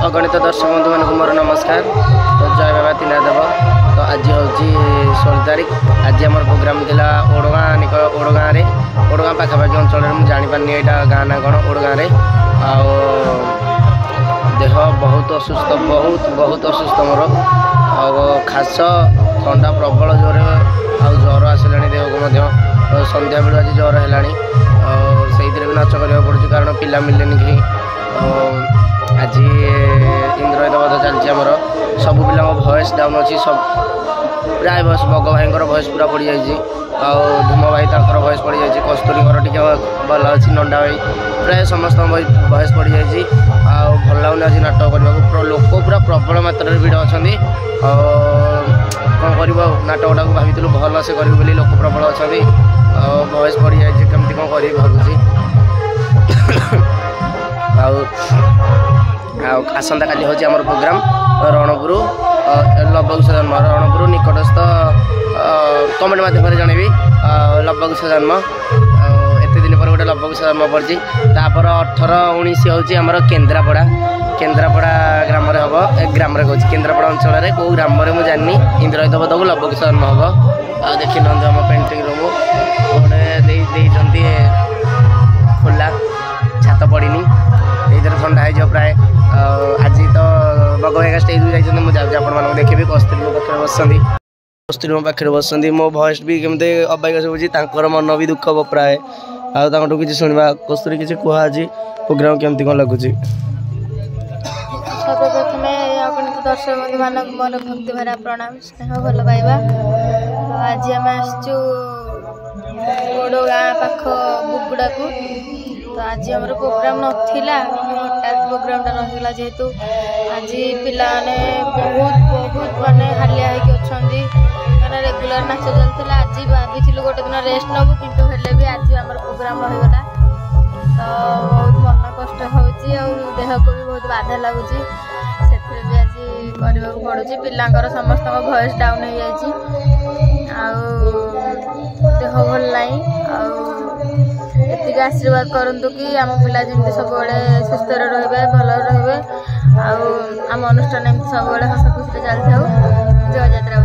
अगणित दर्शक बंधु मान मोर नमस्कार। तो जय बाबा तीनादेव। तो आज हूँ 16 तारीख। आज आम प्रोग्राम था ओडगाँ निकट ओडगाँ पाखापाखि अंचल में जापारे यहाँ गाँ ना कौन ओडगाँ देह बहुत असुस्थ बहुत असुस्थ मोर खास थंडा प्रबल जोर ज्वर आसला देह को संध्या बेलू आज ज्वर है से भी नाच करा पड़े कारण पिला मिले कहीं आज इंद्रयद बध चलती आमर सब पिला भयस डाउन अच्छी सब प्राय भयस बग भाई भयस पूरा पड़ जाए धूम भाई तर भयस पड़ जाए कस्तूरी टी भल अच्छी नंडा भाई प्राय समस्त भयस पड़ जाए भल लगुनि आज नाटक करने लोक पूरा प्रबल मात्रा भिड़ अच्छा कौन कर नाटक टाक भाई भल से कर लोक प्रबल अच्छा भयस पड़ जाए कमी कौन कर भावुँ आसंता काली हूँ आम प्रोग्राम रणपुर लवकुश जन्म रणपुर निकटस्थ कमेंट मध्यम जनइबी लवकुश जन्म एत दिन पर गोटे लवकुश जन्म पड़ी तापर 18-19 हूँ आमर केन्द्रापड़ा ग्राम हम ग्राम कहूँ केन्द्रापड़ा अंचल कौ ग्राम मुझे जानी इंद्रयद बध को लवकुश जन्म हम देखी ना आम पेंटिंग रूम गोटे खोला छात पड़नी ये ठंडा हो प्राय आज तो बग भाई स्टेज जाइए मुझे जाऊँ देखी कस्तूरी मो पाखे बसती कस्तूरी मो पाखे बसती मो भयस भी केमती अबाक शुभुची मन भी दुख हम प्राय आठू किसी शुणा कस्तूरी किसी कह आज प्रोग्राम केमती कौन लगुच सर्वप्रथम अगणित दर्शक बंधु मानक मोर भक्ति भरा प्रणाम स्नेह भल पाइबा। आज आम आसचु ओडगाँ पाख बुकुड़ा को तो आज आम प्रोग्राम नाला हठात प्रोग्राम रहा जेहेतु आज पिला बहुत माने हालिया अच्छा रेगुलर नाच चलता आज भाभी गोटे दिन रेस्ट नबू किंतु हेले भी आज आम प्रोग्राम रहीगला तो बहुत मन कष्ट होची देह को भी बहुत बाधा लगुच से भी आज करने पड़ू पिलांकर समस्त भयस डाउन हो जाए देह भल नहीं एति आशीर्वाद करंतु कि आम पिला जमी सब सुस्थ रे भल रे आम अनुष्ठान एमती सब हस खुशी चलता जय यात्रा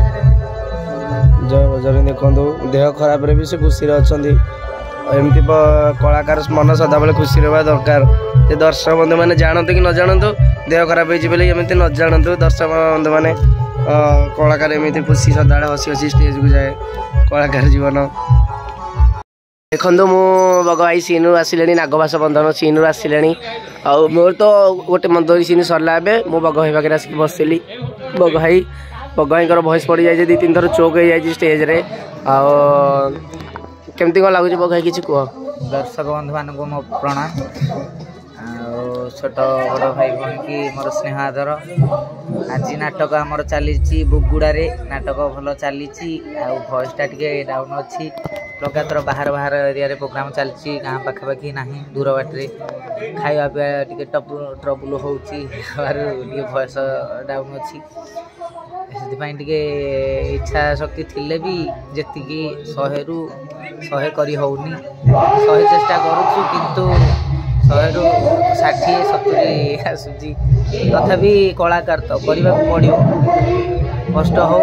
जय बजरंगी देखो देह खराब भी से खुशी अच्छा एमती कलाकार मन सदा बेले खुशी रहा दरकार दर्शक बंधु मैंने जानतु कि न जानतु देह खराब होमती न जानतु दर्शक बंधु मैंने कलाकार एमती खुशी सदा हसी हसी स्टेज को जाए कलाकार जीवन देखो मु बग भाई सीनु आसिले नागभाष बंधन सीनु आसिले मोर तो गोटे मंदरी सीन सरला मु बग भाई पाखे आसिक बसली बग भाई भयस पड़ जाए 2-3 थर चोक हो जाए स्टेज रे केमती कौन लगुच बग भाई किसी कह दर्शक बंधु मान को मो प्रणाम छोट बड़ भाई भौणी की मोर स्नेह आदर आज नाटक आमर चली बुगुड़े नाटक भल चली भयसटा टे डाउन अच्छी लगातार बाहर एरिया प्रोग्राम चलती गाँ पाखापाखि ना दूर बाटे खावा पीवा टे ट्रबुल हो भयस डाउन अच्छी से इच्छा शक्ति थिले भी जी 100 करी होनी 100 चेष्टा करूँ किंतु 100 ରୁ 60-70 आसूची तथापि कलाकार तो करने पड़ो कष्ट हो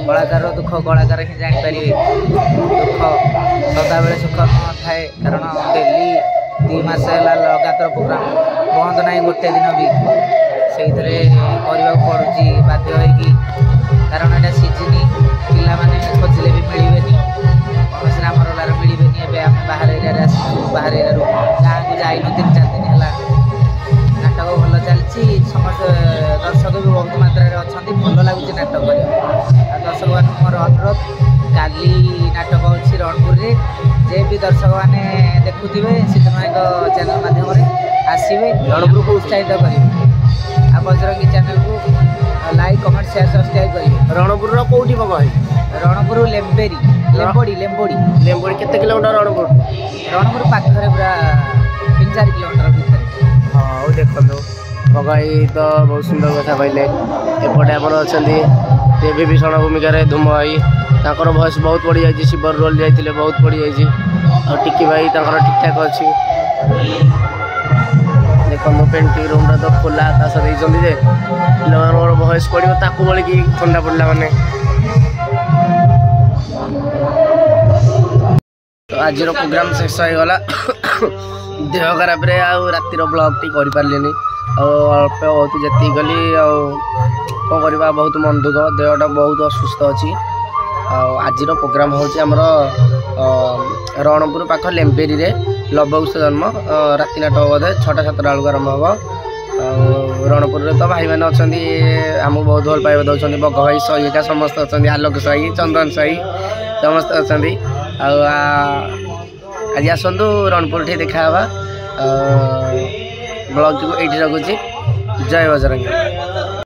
कलाकार दुख कलाकार ही जापर दुख सदा बेले सुख न थाए कारण डेली 2 मास है लगातार प्रोग्राम बंद ना गोटे दिन भी से करने पड़ुची बाध्य होगी कारण यहाँ सीजन पिला माने खोजिले भी मिलवे कौन से आम मिलवे आम बाहर एरिया बाहर एरिया गाँव को जाइन 3-4 दिन है नाटक भल चलती समस्त दर्शक भी बहुत मात्रा अच्छा भल लगुच नाटक कर दर्शक मान मोर अनुरोध काली नाटक अच्छी रणपुर जे भी दर्शक मैंने देखुवे सिद्धनायक चैनल माध्यम आसवे रणपुर को उत्साहित करेंगे आ बजरंगी चैनल को लाइक कमेंट शेयर सब्सक्राइब करेंगे रणपुर कौटी बग भाई रणपुर लेम्बोड़ी केते किलोमीटर रणपुर पाखरे पूरा 3-4 किलोमीटर भीतर हाँ देखो बग भाई तो बहुत सुंदर कथा कहले एपटे आमर अच्छा टीवी भीषण भूमिका धूम भाई तांकर भयस बहुत पड़ जाए शिवर रोल जाते बहुत पड़ जाए टिकी भाई ठीक ठाक अच्छी देखो पेंटिंग रूम तो खोला आकाश देते जे पिलार भयस पड़ो ताकू बोल कि ठंडा पड़ा मैंने तो आज प्रोग्राम शेष हो गला देह खराब रातिर ब्लॉग टी कर पारे अल्प बहुत जी गली कौन करवा बहुत मन दुख देहटा बहुत असुस्थ अच्छी आज प्रोग्राम होमर रणपुर पाख लेम्पेरी रे लवकुश जन्म राति नाटक बोधे 6-7 बेलू आरंभ हम रणपुर तो भाई मैंने अच्छा आमको बहुत भल पाइबा दौरान बग भाई सहीका समस्त अच्छा आलोक साही चंदन साही समस्त अच्छा आज आसतु रणपुर ठी देखा ब्लॉग को ये रखुची जय बजरंगी।